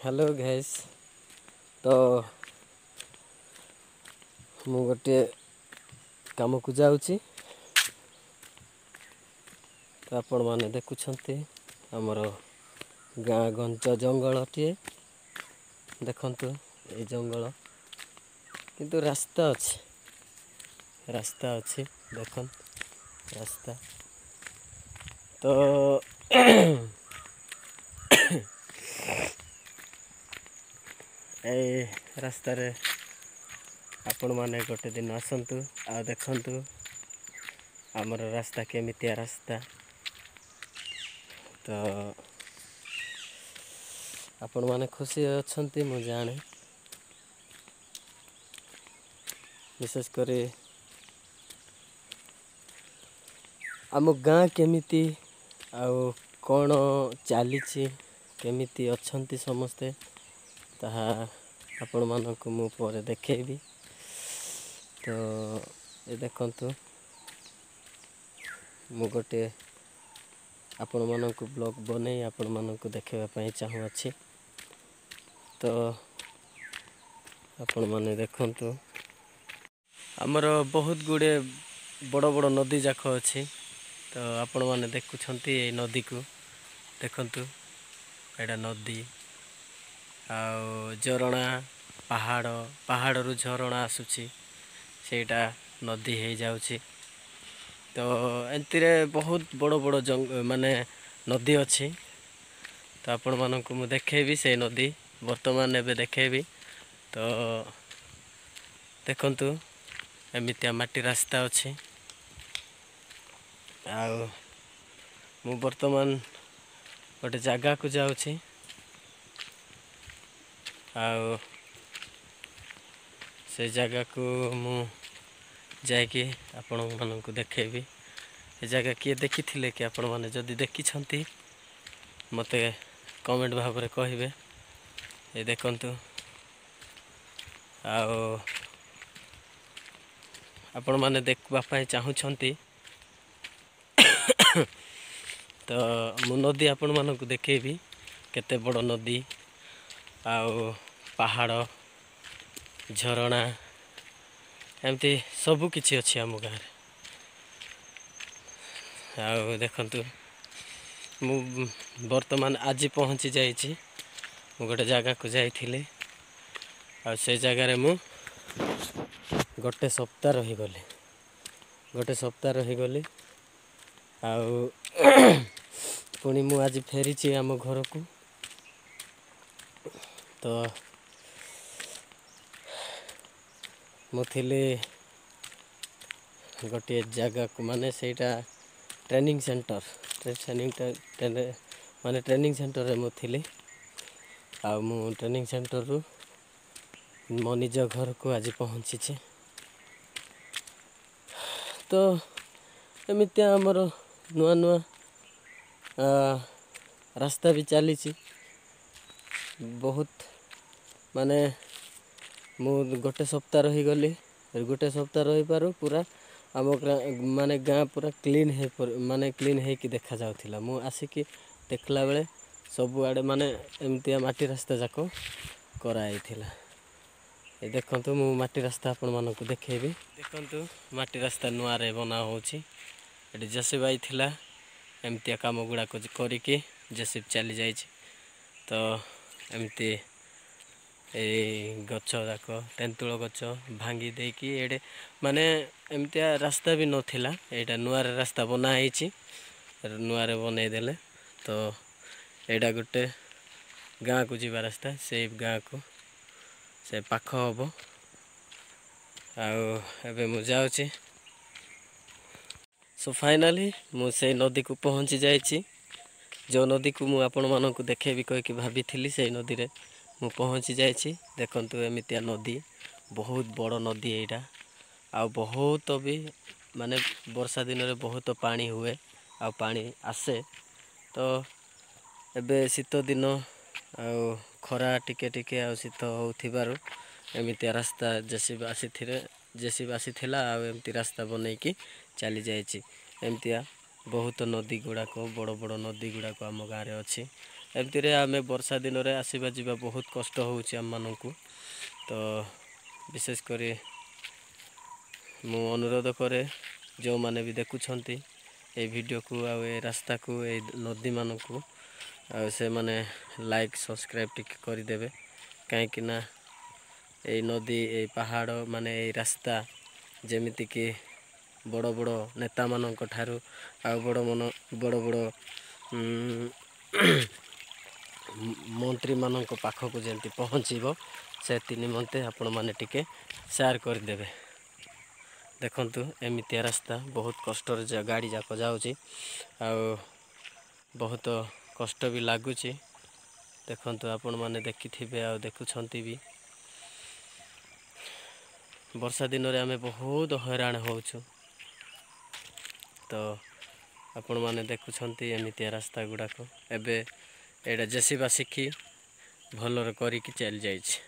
Hello guys. तो मु गोटे काम को जाऊँगी। तो आपण मैंने देखुंटे आमर गाँ घंच जंगलटे देखु ये जंगल किंतु रास्ता अच्छी देख रास्ता तो ए रास्तार आपण मैंने गोटे दिन आसतु आ देखु आमर रास्ता केमितिया रास्ता। तो आपण मैंने खुशी अच्छा मु जाने विशेषकर आम गाँ केमिति आउ कौन चली केमिति अच्छंती समस्ते ताहा आपण मानक मु पर देखेबी। तो ये देखंतु मु गोटे आपण मानक ब्लॉग बने आपण मानक देखाइबा पई चाहूँगी। तो आपण माने देखंतु आमर बहुत गुड़े बड़ बड़ नदी जाक अच्छी। तो आपण माने देखुछंती ए नदी को देखंतु एटा नदी झरणा पहाड़ पहाड़ रु झरणा आसुची सेटा नदी हो जाउची। तो एंती बहुत बड़ बड़ माने नदी अच्छी। तो आपण मानक मु देखेबी से नदी वर्तमान एबे देखेबी। तो देखंतु एमितिया माटी रास्ता अच्छी। आउ मु वर्तमान गोटे जगह को जाऊँगी। आउ से जगह को मु जाकि आपण मानक देखेबी। ए जगह किए देखी थिले कि आपण माने जदि देखी छंती मते कमेंट भाव में कहिबे। ये देखंतु आउ आपण माने देखबा पई चाहू छंती। तो मु नदी आपण मानक देखेबी केते बड़ नदी आउ पहाड़ झरणा एमती सबु किछि अछि आम गाँव। आउ देखंतु मु वर्तमान आज पहुँची जाइछि। मु गोटे जगह को जाइथिले आ से जगह रे मु गोटे सप्ताह रही गली आउ पुणी मु आज फेरी आम घर को। तो मु थिले गोटे जगह को माने सेटा ट्रेनिंग सेंटर माने ट्रेनिंग सेंटर रे मु थिले। आ मु ट्रेनिंग सेंटर रु मो निज घर को आज पहुँची। तो एमितिया आमर नुआ नुआ रास्ता भी चली बहुत माने मु गोटे सप्ताह रही गली। गोटे सप्ताह रही पारू पूरा आम माने गाँ पूरा क्लीन है माने क्लीन है कि देखा जाउथिला। मु आसिकी देखला बेले सब आड़े माने एमतिया माटी रास्ता जाक कराई थिला। ये देखंतु मु माटी रास्ता आपण मानक देखेबी। देखंतु माटी रास्ता नुआ रे बना होची। एटी जेसीबी आई थिला एमतिया काम गुड़ा को करिकी जेसीबी चली जाइछि। तो एमती ए गछ जाक तेंतुल गछ भांगी देकी एडे माने एमतिया रास्ता भी नथिला। एटा नुआ रे रास्ता बना आइछि नुआ रे बनै देले। तो एडा गुटे गाँ को जीवा रास्ता से गाँ को से पाख हबो। आउ एबे मु जाउछि। सो फाइनली मु से नदी को पहुँची जाइछि। जो नदी को मु आपण मानक देखेबी कह कि भाभी थिली से नदी रे मु पहुँची जाइछि। देखंतु एमितिया नदी बहुत बड़ नदी एटा आ बहुत भी माने वर्षा दिन रे बहुत पानी हुए आ पानी आसे। तो एबे शीत दिन आ खरा टिके टिके आ शीत होथिबारु एमितिया रास्ता जेसीबी आसीथिला आ एमती रास्ता बनैकी चली जाइछि। एमतिया बहुत नदी गुड़ाक बड़ बड़ नदी गुड़ाक आम गाँव रे अच्छी। ଏମିତିରେ ଆମେ ବର୍ଷା ଦିନରେ ଆସିବା ଯିବା ବହୁତ କଷ୍ଟ ହେଉଛି ଆମମାନଙ୍କୁ। ତ ବିଶେଷ କରି ମୁଁ ଅନୁରୋଧ କରେ ଯେଉଁମାନେ ବି ଦେଖୁଛନ୍ତି এই ଭିଡ଼ିଓକୁ ଆଉ ଏ ରାସ୍ତାକୁ ଏଇ ନଦୀମାନଙ୍କୁ ଆଉ ସେମାନେ ଲାଇକ୍ ସବସ୍କ୍ରାଇବ୍ ଟିକେ କରିଦେବେ। କାହିଁକିନା ଏଇ ନଦୀ ଏଇ ପାହାଡ଼ ମାନେ ଏଇ ରାସ୍ତା ଯେମିତିକି ବଡ଼ ବଡ଼ ନେତାମାନଙ୍କ ଠାରୁ ଆଉ ବଡ଼ ବଡ଼ ମନ୍ତ୍ରୀମାନଙ୍କ ପାଖକୁ ଯେମିତି ପହଞ୍ଚିବ ସେଥି ନିମନ୍ତେ ଆପଣମାନେ ଟିକେ ସେୟାର କରିଦେବେ। ଦେଖନ୍ତୁ ଏମିତିଆ ରାସ୍ତା ବହୁତ କଷ୍ଟରେ ଗାଡ଼ି ଯାକ ଯାଉଛି ଆଉ ବହୁତ କଷ୍ଟ ବି ଲାଗୁଛି। ଦେଖନ୍ତୁ ଆପଣମାନେ ଦେଖିଥିବେ ଆଉ ଦେଖୁଛନ୍ତି ବି। ବର୍ଷା ଦିନରେ ଆମେ ବହୁତ ହଇରାଣ ହେଉଛୁ। ତ ଆପଣମାନେ ଦେଖୁଛନ୍ତି ଏମିତିଆ ରାସ୍ତା ଗୁଡ଼ାକ। ଏବେ ଏଇଟା ଜେସିବି ଆସିକି ଭଲରେ କରିକି ଚାଲି ଯାଇଛି।